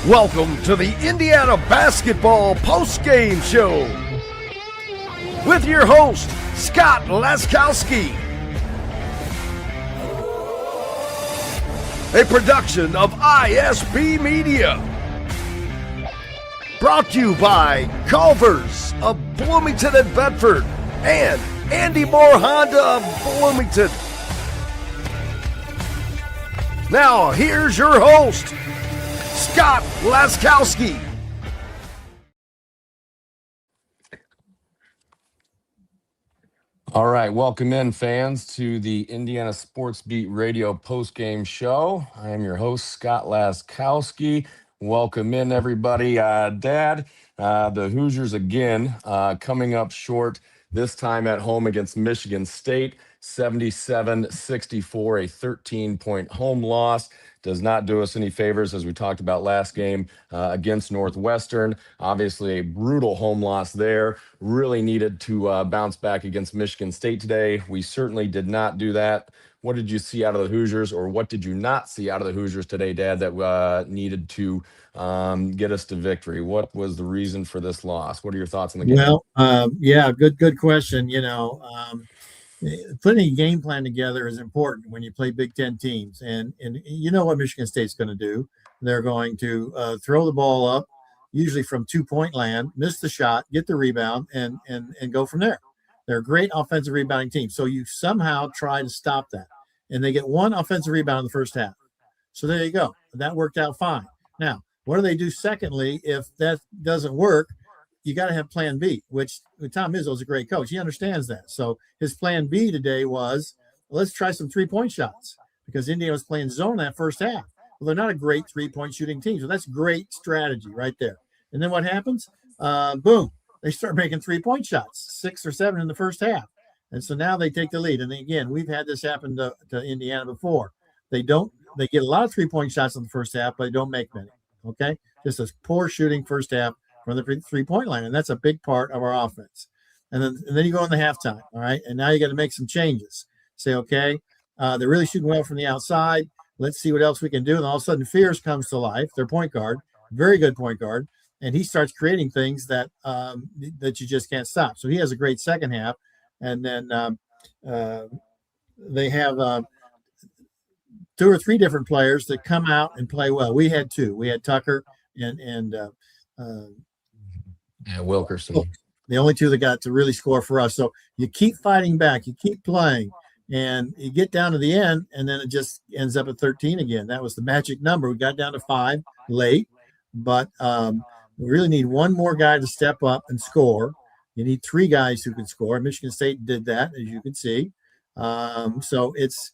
Welcome to the Indiana Basketball Postgame Show with your host, Scott Laskowski. A production of ISB Media. Brought to you by Culver's of Bloomington and Bedford and Andy Moore Honda of Bloomington. Now, here's your host, Scott Laskowski. All right, welcome in, fans, to the Indiana Sports Beat Radio postgame show. I am your host, Scott Laskowski. Welcome in, everybody. Dad, the Hoosiers again coming up short, this time at home against Michigan State, 77-64, a 13-point home loss. Does not do us any favors, as we talked about last game against Northwestern. Obviously, a brutal home loss there. Really needed to bounce back against Michigan State today. We certainly did not do that. What did you see out of the Hoosiers, or what did you not see out of the Hoosiers today, Dad, that needed to get us to victory? What was the reason for this loss? What are your thoughts on the game? Well, good question. Putting a game plan together is important when you play Big Ten teams, and you know what Michigan State's going to do. They're going to throw the ball up, usually from 2-point land, miss the shot, get the rebound, and go from there. They're a great offensive rebounding team, so you somehow try to stop that, and they get one offensive rebound in the first half. So there you go. That worked out fine. Now, what do they do secondly if that doesn't work? You got to have plan B, which Tom Izzo's a great coach. He understands that. So his plan B today was, let's try some 3-point shots, because Indiana was playing zone that first half. Well, they're not a great 3-point shooting team. So that's great strategy right there. And then what happens? Boom, they start making 3-point shots, 6 or 7 in the first half. And so now they take the lead. And again, we've had this happen to Indiana before. They get a lot of 3-point shots in the first half, but they don't make many. Okay. Just a poor shooting first half from the 3-point line, and that's a big part of our offense. And then you go in the halftime, all right? And now you got to make some changes. Say, okay, they're really shooting well from the outside. Let's see what else we can do. And all of a sudden, Fierce comes to life, their point guard, very good point guard, and he starts creating things that you just can't stop. So he has a great second half, and then they have 2 or 3 different players that come out and play well. We had 2. We had Tucker and Wilkerson. The only 2 that got to really score for us. So you keep fighting back, you keep playing, and you get down to the end, and then it just ends up at 13 again. That was the magic number. We got down to 5 late, but we really need one more guy to step up and score. You need 3 guys who can score. Michigan State did that, as you can see. So it's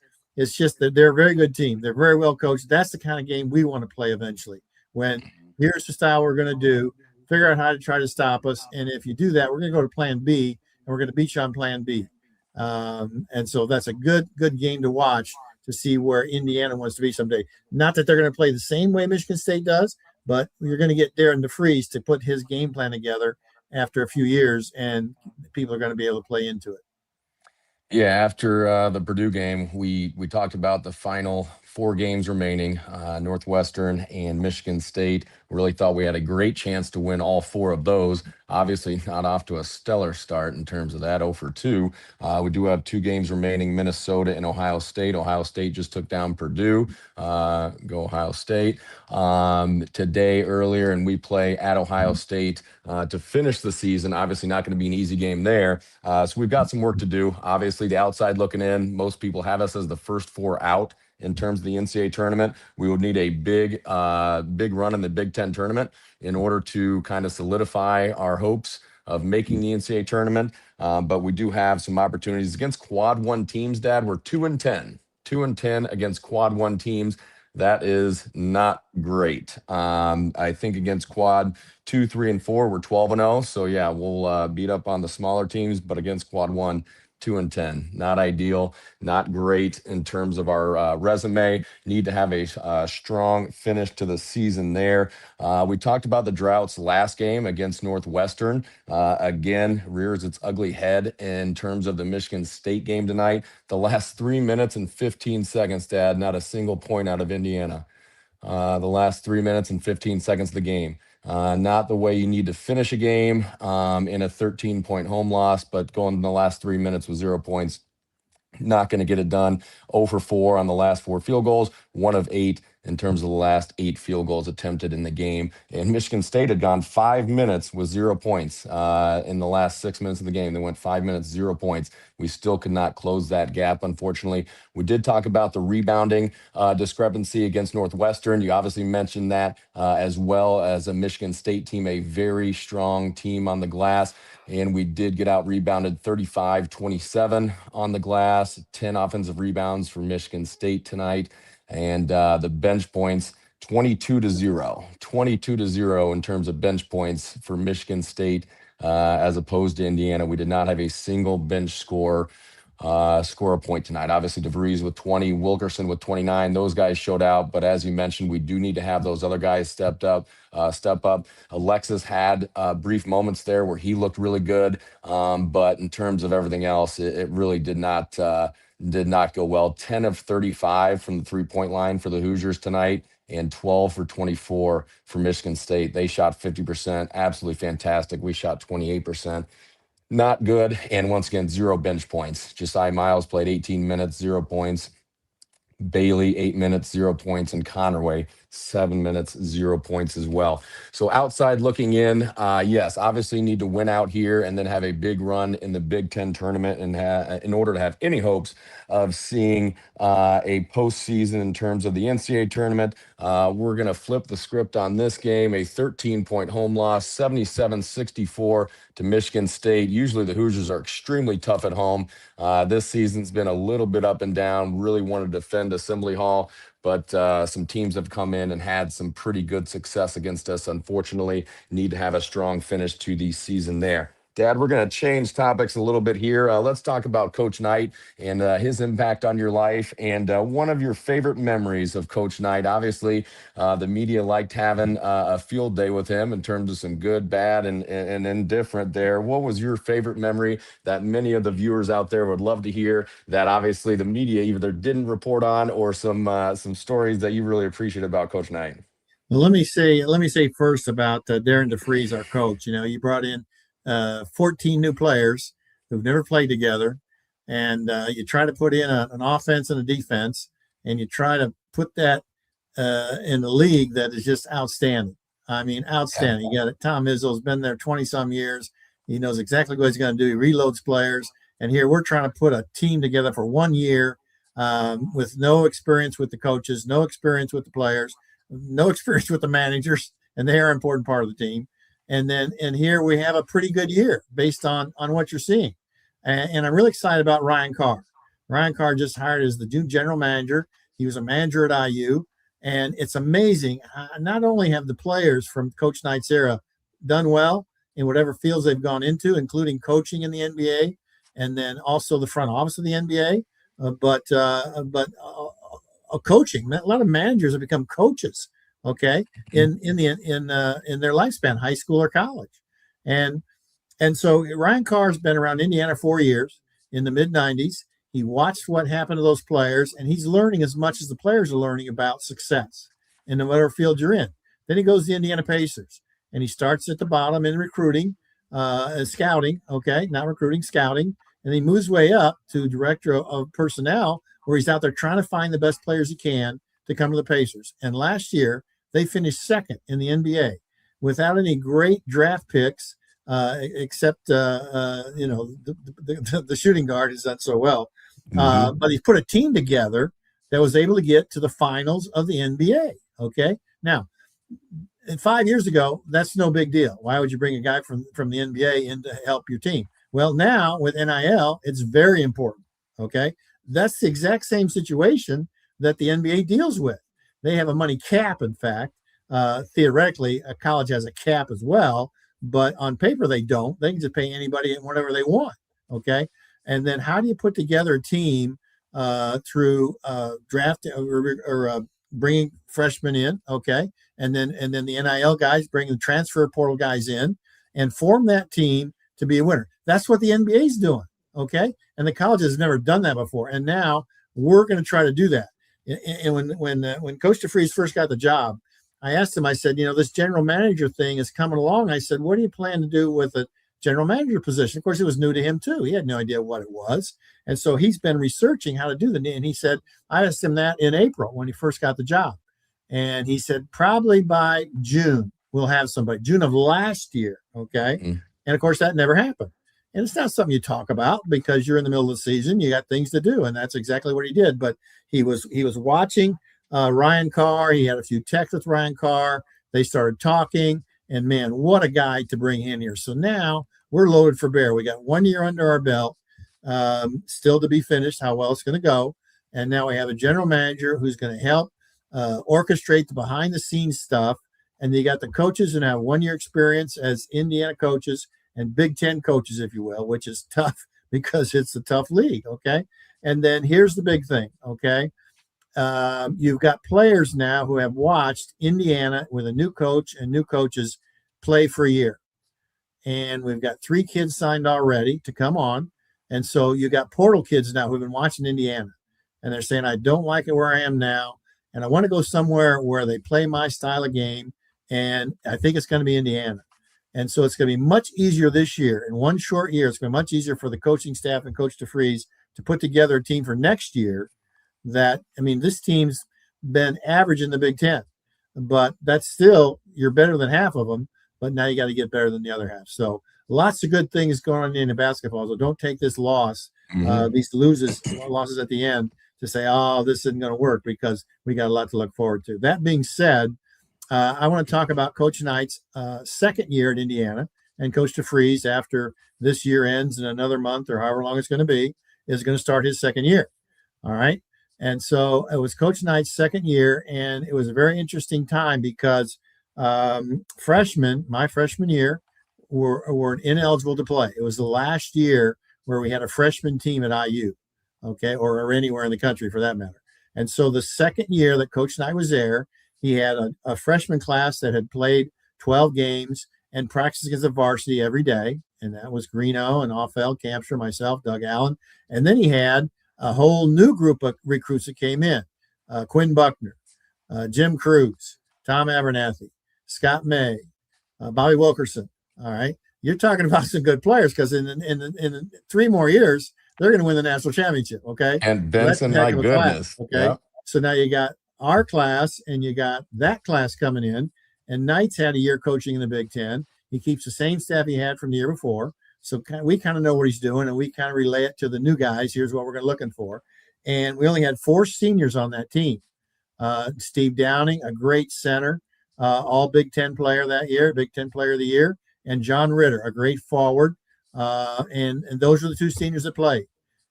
just that they're a very good team. They're very well coached. That's the kind of game we want to play eventually. When here's the style we're going to do, figure out how to try to stop us. And if you do that, we're going to go to plan B, and we're going to beat you on plan B. And so that's a good game to watch to see where Indiana wants to be someday. Not that they're going to play the same way Michigan State does, but you're going to get Darren DeFries to put his game plan together after a few years, and people are going to be able to play into it. Yeah, after the Purdue game, we talked about the final 4 games remaining, Northwestern and Michigan State. Really thought we had a great chance to win all 4 of those. Obviously not off to a stellar start in terms of that, 0 for 2. We do have 2 games remaining, Minnesota and Ohio State. Ohio State just took down Purdue. Go Ohio State. Today, earlier, and we play at Ohio State to finish the season. Obviously not going to be an easy game there. So we've got some work to do. Obviously, the outside looking in, most people have us as the first 4 out in terms of the NCAA tournament. We would need a big run in the Big Ten tournament in order to kind of solidify our hopes of making the NCAA tournament. But we do have some opportunities against quad 1 teams, Dad. We're 2-10 against quad 1 teams. That is not great. I think against quad 2, 3, and 4, we're 12-0. So yeah, we'll beat up on the smaller teams, but against quad 1, 2-10, not ideal, not great in terms of our resume. Need to have a strong finish to the season there. We talked about the droughts last game against Northwestern. Again, rears its ugly head in terms of the Michigan State game tonight. The last 3 minutes and 15 seconds, Dad, not a single point out of Indiana. the last 3 minutes and 15 seconds of the game. Not the way you need to finish a game in a 13-point home loss, but going in the last 3 minutes with 0 points, not going to get it done. 0 for 4 on the last 4 field goals, 1 of 8 in terms of the last 8 field goals attempted in the game. And Michigan State had gone 5 minutes with 0 points in the last 6 minutes of the game. They went 5 minutes, 0 points. We still could not close that gap, unfortunately. We did talk about the rebounding discrepancy against Northwestern. You obviously mentioned that as well as a Michigan State team, a very strong team on the glass. And we did get out rebounded 35-27 on the glass, 10 offensive rebounds for Michigan State tonight. And the bench points, 22-0, 22-0 in terms of bench points for Michigan State as opposed to Indiana. We did not have a single bench score a point tonight. Obviously, DeVries with 20, Wilkerson with 29. Those guys showed out, but as you mentioned, we do need to have those other guys step up. Alexis had brief moments there where he looked really good, but in terms of everything else, it really did not go well. 10 of 35 from the three-point line for the Hoosiers tonight, and 12 for 24 for Michigan State. They shot 50%, absolutely fantastic. We shot 28%. Not good. And once again, 0 bench points. Josiah Miles played 18 minutes, 0 points. Bailey, 8 minutes, 0 points. And Connerway, 7 minutes, 0 points as well. So outside looking in, yes, obviously need to win out here and then have a big run in the Big Ten tournament and in order to have any hopes of seeing a postseason in terms of the NCAA tournament. We're going to flip the script on this game, a 13-point home loss, 77-64 to Michigan State. Usually the Hoosiers are extremely tough at home. This season's been a little bit up and down. Really want to defend Assembly Hall, but some teams have come in and had some pretty good success against us. Unfortunately, need to have a strong finish to the season there. Dad, we're going to change topics a little bit here. Let's talk about Coach Knight and his impact on your life and one of your favorite memories of Coach Knight. Obviously, the media liked having a field day with him in terms of some good, bad, and indifferent there. What was your favorite memory that many of the viewers out there would love to hear that obviously the media either didn't report on or some stories that you really appreciate about Coach Knight? Well, let me say first about Darren DeVries, our coach. You know, you brought in 14 new players who've never played together, and you try to put in an offense and a defense, and you try to put that in a league that is just outstanding. I mean, outstanding. You got it. Tom Izzo's been there 20-some years. He knows exactly what he's going to do. He reloads players, and here we're trying to put a team together for 1 year with no experience with the coaches, no experience with the players, no experience with the managers, and they are an important part of the team. And here we have a pretty good year based on what you're seeing. And I'm really excited about Ryan Carr. Ryan Carr just hired as the new general manager. He was a manager at IU. And it's amazing. Not only have the players from Coach Knight's era done well in whatever fields they've gone into, including coaching in the NBA, and then also the front office of the NBA, but coaching. A lot of managers have become coaches. Okay, in their lifespan, high school or college, and so Ryan Carr's been around Indiana 4 years. In the mid-90s, he watched what happened to those players, and he's learning as much as the players are learning about success in whatever field you're in. Then he goes to the Indiana Pacers, and he starts at the bottom in recruiting, scouting. Okay, not recruiting, scouting, and he moves way up to director of personnel, where he's out there trying to find the best players he can to come to the Pacers. And last year, they finished second in the NBA without any great draft picks, except the shooting guard has done so well. But he put a team together that was able to get to the finals of the NBA. Okay, now, 5 years ago, that's no big deal. Why would you bring a guy from the NBA in to help your team? Well, now with NIL, it's very important. Okay, that's the exact same situation that the NBA deals with. They have a money cap, in fact. Theoretically, a college has a cap as well, but on paper they don't. They can just pay anybody whatever they want, okay? And then how do you put together a team through draft or bringing freshmen in, okay? And then the NIL guys bring the transfer portal guys in and form that team to be a winner. That's what the NBA is doing, okay? And the college has never done that before, and now we're going to try to do that. And when Coach DeFries first got the job, I asked him, I said, this general manager thing is coming along. I said, what do you plan to do with a general manager position? Of course, it was new to him too. He had no idea what it was. And so he's been researching how to do and he said, I asked him that in April when he first got the job. And he said, probably by June, we'll have somebody, June of last year. Okay. And of course, that never happened. And it's not something you talk about because you're in the middle of the season. You got things to do. And that's exactly what he did. But he was watching Ryan Carr. He had a few texts with Ryan Carr. They started talking. And man, what a guy to bring in here. So now we're loaded for bear. We got 1 year under our belt, still to be finished, how well it's going to go. And now we have a general manager who's going to help orchestrate the behind the scenes stuff. And you got the coaches who have 1 year experience as Indiana coaches and Big Ten coaches, if you will, which is tough because it's a tough league. Okay. And then here's the big thing. Okay. You've got players now who have watched Indiana with a new coach and new coaches play for a year. And we've got 3 kids signed already to come on. And so you got portal kids now who've been watching Indiana. And they're saying, I don't like it where I am now. And I want to go somewhere where they play my style of game. And I think it's going to be Indiana. And so it's going to be much easier this year. In 1 short year, it's going to be much easier for the coaching staff and Coach DeFries to put together a team for next year this team's been average in the Big Ten, but that's still, you're better than half of them, but now you got to get better than the other half. So lots of good things going on in basketball. So don't take this loss, these losses at the end to say, oh, this isn't going to work, because we got a lot to look forward to. That being said, I want to talk about Coach Knight's second year at Indiana, and Coach DeFries, after this year ends in another month or however long it's going to be, is going to start his second year. All right. And so it was Coach Knight's second year, and it was a very interesting time because my freshman year, were ineligible to play. It was the last year where we had a freshman team at IU, okay, or anywhere in the country for that matter. And so the second year that Coach Knight was there, he had a freshman class that had played 12 games and practiced against the varsity every day, and that was Greeno and Offel, Campster, myself, Doug Allen. And then he had a whole new group of recruits that came in, Quinn Buckner, Jim Cruz, Tom Abernathy, Scott May, Bobby Wilkerson. All right. You're talking about some good players, because in 3 more years, they're going to win the national championship. Okay. And Benson, my goodness. Class, okay. Yep. So now you got our class and you got that class coming in, and Knight's had a year coaching in the Big Ten. He keeps the same staff he had from the year before. So we kind of know what he's doing, and we kind of relay it to the new guys. Here's what we're looking for. And we only had 4 seniors on that team. Steve Downing, a great center, all Big Ten player that year, Big Ten player of the year, and John Ritter, a great forward. And those are the 2 seniors that played.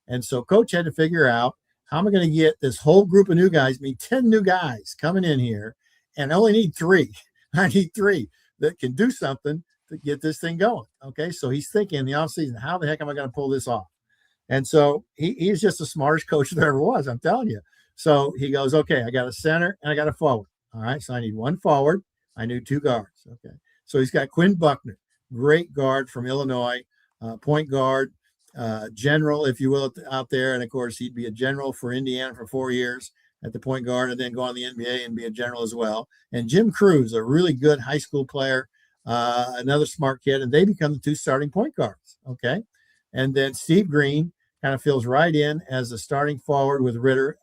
And so Coach had to figure out, how am I going to get this whole group of new guys, 10 new guys coming in here, and I only need 3. I need 3 that can do something to get this thing going. Okay. So he's thinking in the offseason, how the heck am I going to pull this off? And so he's just the smartest coach there ever was, I'm telling you. So he goes, okay, I got a center and I got a forward. All right. So I need 1 forward. I need 2 guards. Okay. So he's got Quinn Buckner, great guard from Illinois, point guard, general, if you will, out there. And of course, he'd be a general for Indiana for 4 years at the point guard, and then go on the NBA and be a general as well. And Jim Cruz, a really good high school player, another smart kid, and they become the 2 starting point guards. Okay. And then Steve Green kind of fills right in as a starting forward with Ritter,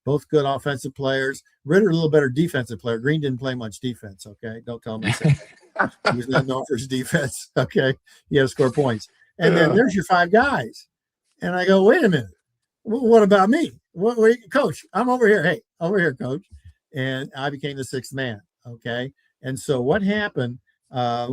both good offensive players. Ritter, a little better defensive player. Green didn't play much defense. Okay. Don't tell him I said that. He was not known for his defense. Okay. He had to score points. And then there's your 5 guys. And I go, wait a minute. What about me? Coach, I'm over here. Hey, over here, Coach. And I became the 6th man. Okay. And so what happened,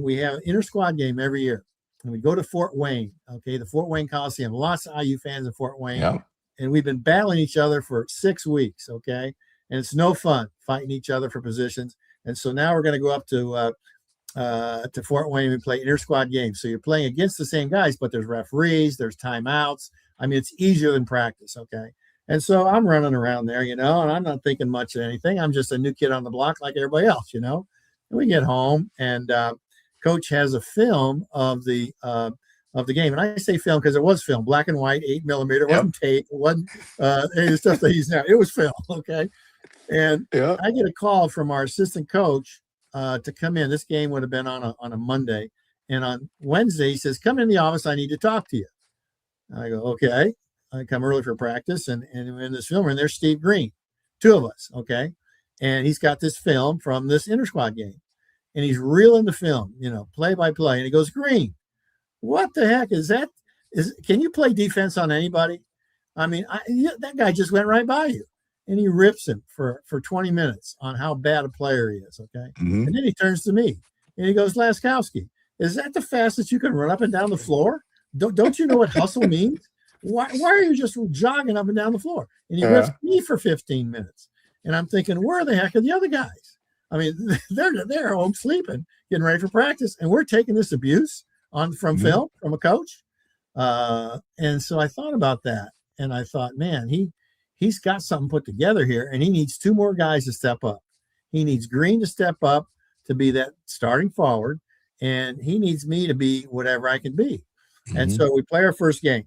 we have an inter-squad game every year. And we go to Fort Wayne. Okay. The Fort Wayne Coliseum. Lots of IU fans in Fort Wayne. Yeah. And we've been battling each other for 6 weeks. Okay. And it's no fun fighting each other for positions. And so now we're going to go up to Fort Wayne and play inter-squad games. So you're playing against the same guys, but there's referees, there's timeouts. I mean, it's easier than practice. Okay. And so I'm running around there, and I'm not thinking much of anything. I'm just a new kid on the block like everybody else, And we get home, and Coach has a film of the of the game. And I say film because it was film, black and white, 8mm. It Yep. wasn't tape. It wasn't any of the stuff they use now. It was film. Okay. And Yeah. I get a call from our assistant coach to come in. This game would have been on a Monday. And on Wednesday, he says, come in the office. I need to talk to you. I go, okay. I come early for practice. And in this film room, there's Steve Green, two of us. Okay. And he's got this film from this inter-squad game. And he's reeling the film, play by play. And he goes, Green, what the heck is that? Can you play defense on anybody? I mean, that guy just went right by you. And he rips him for 20 minutes on how bad a player he is, okay? Mm-hmm. And then he turns to me, and he goes, Laskowski, is that the fastest you can run up and down the floor? Don't you know what hustle means? Why are you just jogging up and down the floor? And he rips me for 15 minutes. And I'm thinking, where the heck are the other guys? I mean, they're home sleeping, getting ready for practice, and we're taking this abuse from film, from a coach. And so I thought about that, and I thought, man, he's got something put together here, and he needs two more guys to step up. He needs Green to step up to be that starting forward, and he needs me to be whatever I can be. Mm-hmm. And so we play our first game,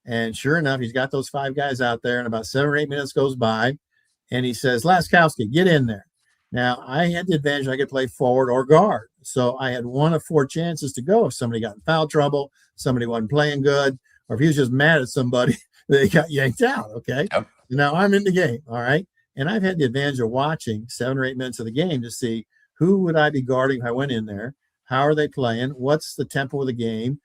and sure enough, he's got those five guys out there, and about 7 or 8 minutes goes by, and he says, Laskowski, get in there. Now, I had the advantage I could play forward or guard, so I had 1 of 4 chances to go if somebody got in foul trouble, somebody wasn't playing good, or if he was just mad at somebody, they got yanked out, okay? Yep. Now I'm in the game, all right? And I've had the advantage of watching 7 or 8 minutes of the game to see who would I be guarding if I went in there, how are they playing, what's the tempo of the game,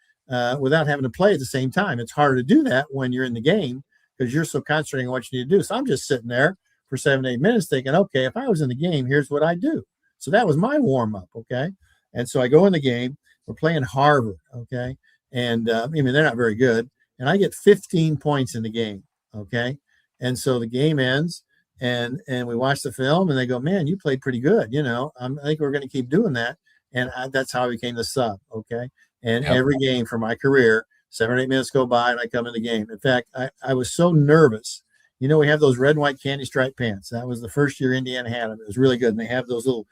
without having to play at the same time. It's harder to do that when you're in the game because you're so concentrating on what you need to do. So I'm just sitting there for 7 to 8 minutes thinking, okay, if I was in the game, here's what I do. So that was my warm-up, okay? And so I go in the game. We're playing Harvard, okay? And, I mean, they're not very good. And I get 15 points in the game, okay? And so the game ends, and we watch the film, and they go, man, you played pretty good, I think we're going to keep doing that. And that's how I became the sub, okay? And every game for my career, 7 or 8 minutes go by, and I come in the game. In fact, I was so nervous. We have those red and white candy stripe pants. That was the first year Indiana had them. It was really good. And they have those little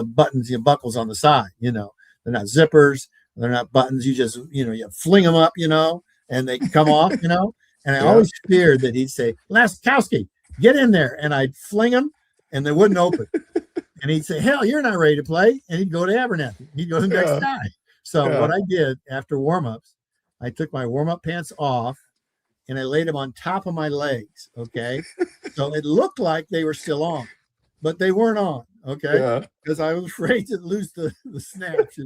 buttons, buckles on the side, They're not zippers. They're not buttons. You just, you fling them up, and they come off, And I always feared that he'd say, Laskowski, get in there. And I'd fling them, and they wouldn't open. And he'd say, hell, you're not ready to play. And he'd go to Abernathy. He'd go to the next guy. So what I did after warm-ups, I took my warm-up pants off, and I laid them on top of my legs, okay? So it looked like they were still on, but they weren't on, okay? Because I was afraid to lose the snaps,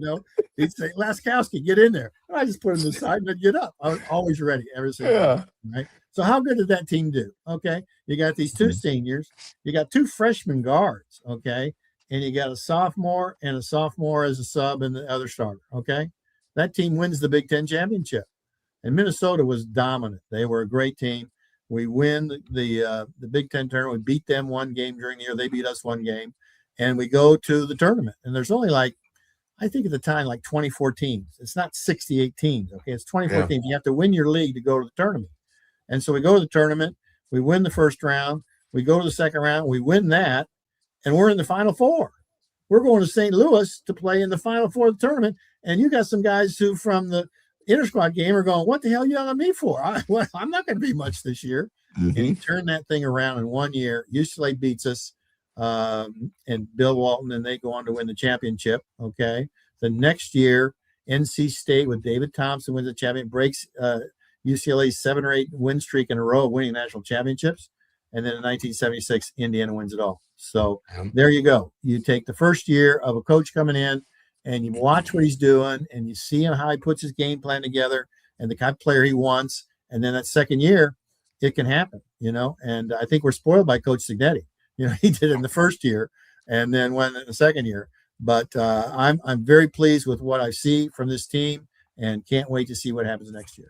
He'd say, Laskowski, get in there. And I just put him aside and I'd get up. I was always ready every single time, right? So how good did that team do? Okay, you got these 2 seniors. You got 2 freshman guards, okay? And you got a sophomore and a sophomore as a sub and the other starter, okay? That team wins the Big Ten championship. And Minnesota was dominant. They were a great team. We win the Big Ten tournament. We beat them 1 game during the year. They beat us 1 game. And we go to the tournament. And there's only I think at the time, 24 teams. It's not 68 teams, okay? It's 24 teams. You have to win your league to go to the tournament. And so we go to the tournament. We win the first round. We go to the second round. We win that. And we're in the Final Four. We're going to St. Louis to play in the Final Four of the tournament. And you got some guys who from the inter-squad game are going, what the hell are you yelling at me for? I'm not going to be much this year. Mm-hmm. And he turned that thing around in 1 year. UCLA beats us, and Bill Walton, and they go on to win the championship, okay? The next year, NC State with David Thompson wins the championship, breaks UCLA's 7 or 8 win streak in a row of winning national championships. And then in 1976, Indiana wins it all. So there you go. You take the first year of a coach coming in, and you watch what he's doing, and you see how he puts his game plan together and the kind of player he wants. And then that second year, it can happen, And I think we're spoiled by Coach Signetti. He did it in the first year and then went in the second year. But I'm very pleased with what I see from this team and can't wait to see what happens next year.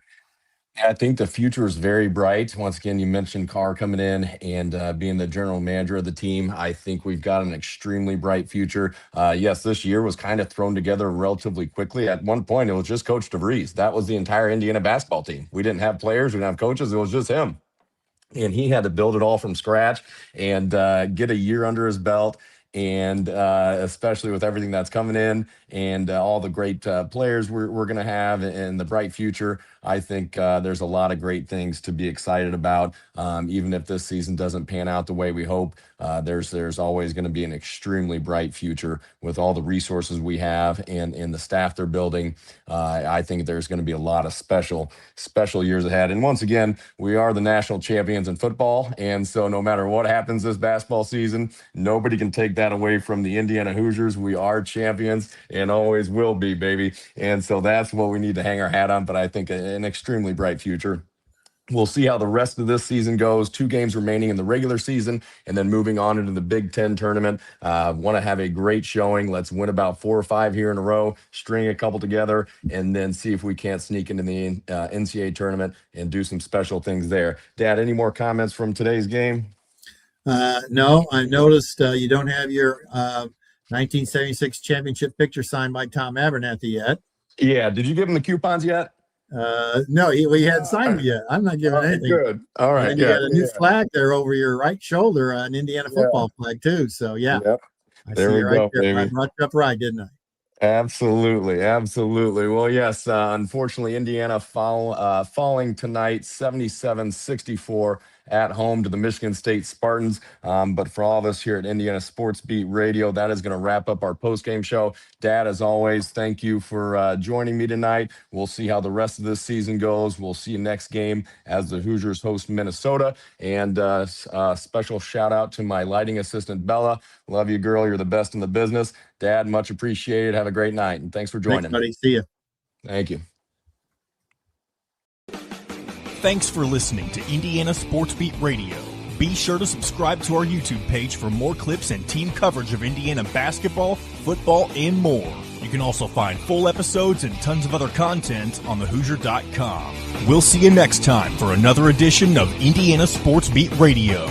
I think the future is very bright. Once again, you mentioned Carr coming in and being the general manager of the team. I think we've got an extremely bright future. Yes, this year was kind of thrown together relatively quickly. At one point, it was just Coach DeVries. That was the entire Indiana basketball team. We didn't have players. We didn't have coaches. It was just him. And he had to build it all from scratch and get a year under his belt. and especially with everything that's coming in and all the great players we're going to have and the bright future. I think there's a lot of great things to be excited about. Even if this season doesn't pan out the way we hope, there's always going to be an extremely bright future with all the resources we have and the staff they're building. I think there's going to be a lot of special years ahead. And once again, we are the national champions in football. And so no matter what happens this basketball season, nobody can take that away from the Indiana Hoosiers. We are champions and always will be, baby. And so that's what we need to hang our hat on. But I think an extremely bright future. We'll see how the rest of this season goes. 2 games remaining in the regular season, and then moving on into the Big Ten tournament. Want to have a great showing. Let's win about 4 or 5 here in a row, string a couple together, and then see if we can't sneak into the NCAA tournament and do some special things there. Dad, any more comments from today's game? No, I noticed you don't have your 1976 championship picture signed by Tom Abernathy yet. Yeah, did you give him the coupons yet? No, we hadn't signed it yet. I'm not giving anything. Good. All right. And you got a new flag there over your right shoulder, an Indiana football flag too. So Yep. There we go, baby. I brought you up right, didn't I? Absolutely. Well, yes, unfortunately, Indiana falling tonight 77-64 at home to the Michigan State Spartans. But for all of us here at Indiana Sports Beat Radio, that is going to wrap up our post-game show. Dad, as always, thank you for joining me tonight. We'll see how the rest of this season goes. We'll see you next game as the Hoosiers host Minnesota. And special shout out to my lighting assistant, Bella. Love you, girl. You're the best in the business. Dad, much appreciated. Have a great night. And thanks for joining. Thanks, buddy. See you. Thank you. Thanks for listening to Indiana Sports Beat Radio. Be sure to subscribe to our YouTube page for more clips and team coverage of Indiana basketball, football, and more. You can also find full episodes and tons of other content on thehoosier.com. We'll see you next time for another edition of Indiana Sports Beat Radio.